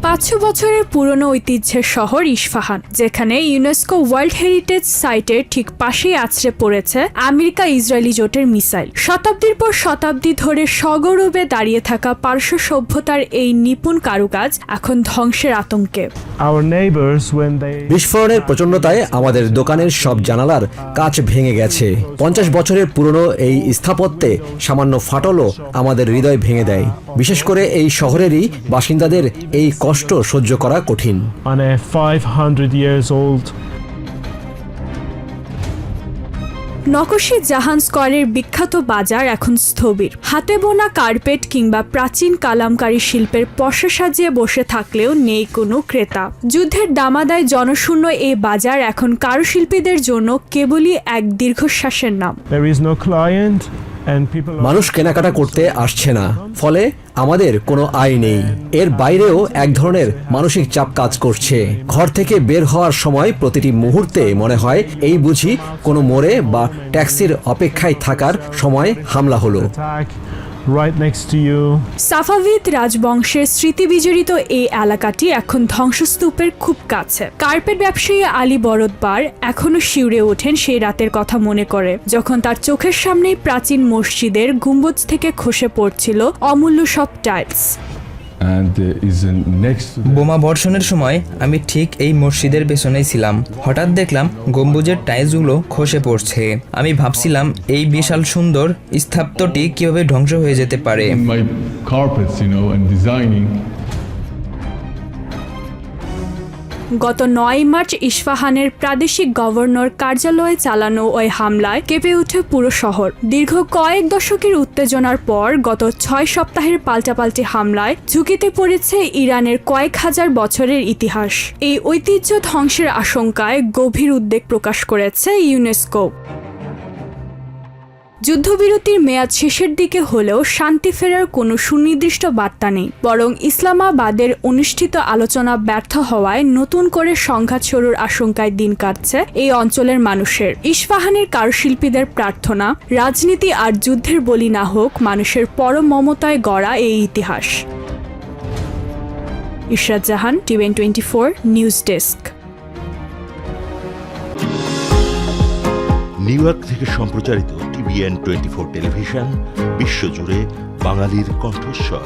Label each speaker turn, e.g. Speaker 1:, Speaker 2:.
Speaker 1: 500 বছরের পুরনো ঐতিহ্যের শহর ইস্পাহান, যেখানে ইউনেস্কো ওয়ার্ল্ড হেরিটেজ সাইটের ঠিক পাশেই আছড়ে পড়েছে আমেরিকা ইসরায়েলি জোটের মিসাইল। শতাব্দীর পর শতাব্দী ধরে সগৌরবে দাঁড়িয়ে থাকা পারস্য সভ্যতার এই নিপুণ কারুকাজ এখন ধ্বংসের আতঙ্কে।
Speaker 2: বিস্ফোরণের প্রচণ্ডতায় আমাদের দোকানের সব জানালার কাঁচ ভেঙে গেছে। 50 বছরের পুরনো এই স্থাপত্যে সামান্য ফাটলও আমাদের হৃদয় ভেঙে দেয়। বিশেষ করে এই শহরেরই বাসিন্দাদের এই কষ্ট সহ্য করা কঠিন।
Speaker 1: নকশি জাহান স্কোয়ারের বিখ্যাত বাজার এখন স্থবির। হাতে বোনা কার্পেট কিংবা প্রাচীন কালামকারী শিল্পের পসরা সাজিয়ে বসে থাকলেও নেই কোনো ক্রেতা। যুদ্ধের দামাদায় জনশূন্য এই বাজার এখন কারুশিল্পীদের জন্য কেবলই এক দীর্ঘশ্বাসের নাম।
Speaker 2: মানুষ কেনাকাটা করতে আসছে না, ফলে আমাদের কোনো আয় নেই। এর বাইরেও এক ধরনের মানসিক চাপ কাজ করছে। ঘর থেকে বের হওয়ার সময় প্রতিটি মুহূর্তে মনে হয় এই বুঝি কোনো মোড়ে বা ট্যাক্সির অপেক্ষায় থাকার সময় হামলা হলো।
Speaker 1: সাফাভিদ রাজবংশের স্মৃতিবিজড়িত এই এলাকাটি এখন ধ্বংসস্তূপের খুব কাছে। কার্পেট ব্যবসায়ী আলী বরদবার এখনো শিউরে ওঠেন সেই রাতের কথা মনে করে, যখন তার চোখের সামনেই প্রাচীন মসজিদের গম্বুজ থেকে খসে পড়ছিল অমূল্য সব টাইলস।
Speaker 3: বোমা বর্ষণের সময় আমি ঠিক এই মসজিদের পেছনেই ছিলাম। হঠাৎ দেখলাম গম্বুজের টাইলসগুলো খসে পড়ছে। আমি ভাবছিলাম এই বিশাল সুন্দর স্থাপত্যটি কিভাবে ধ্বংস হয়ে যেতে পারে।
Speaker 1: গত 9 মার্চ ইস্পাহানের প্রাদেশিক গভর্নর কার্যালয়ে চালানো ওই হামলায় কেঁপে ওঠে পুরো শহর। দীর্ঘ কয়েক দশকের উত্তেজনার পর গত 6 সপ্তাহের পাল্টাপাল্টি হামলায় ঝুঁকিতে পড়েছে ইরানের কয়েক হাজার বছরের ইতিহাস। এই ঐতিহ্য ধ্বংসের আশঙ্কায় গভীর উদ্বেগ প্রকাশ করেছে ইউনেস্কো। যুদ্ধবিরতির মেয়াদ শেষের দিকে হলেও শান্তি ফেরার কোনো সুনির্দিষ্ট বার্তা নেই, বরং ইসলামাবাদের অনুষ্ঠিত আলোচনা ব্যর্থ হওয়ায় নতুন করে সংঘাত শুরুর আশঙ্কায় দিন কাটছে এই অঞ্চলের মানুষের। ইস্পাহানের কারুশিল্পীদের প্রার্থনা, রাজনীতি আর যুদ্ধের বলি না হোক মানুষের পরম মমতায় গড়া এই ইতিহাস। ইশরাত জাহান, TVN 24 news desk.
Speaker 4: New York থেকে সম্প্রচারিত TVN 24 টেলিভিশন বিশ্বজুড়ে বাঙালির কণ্ঠস্বর।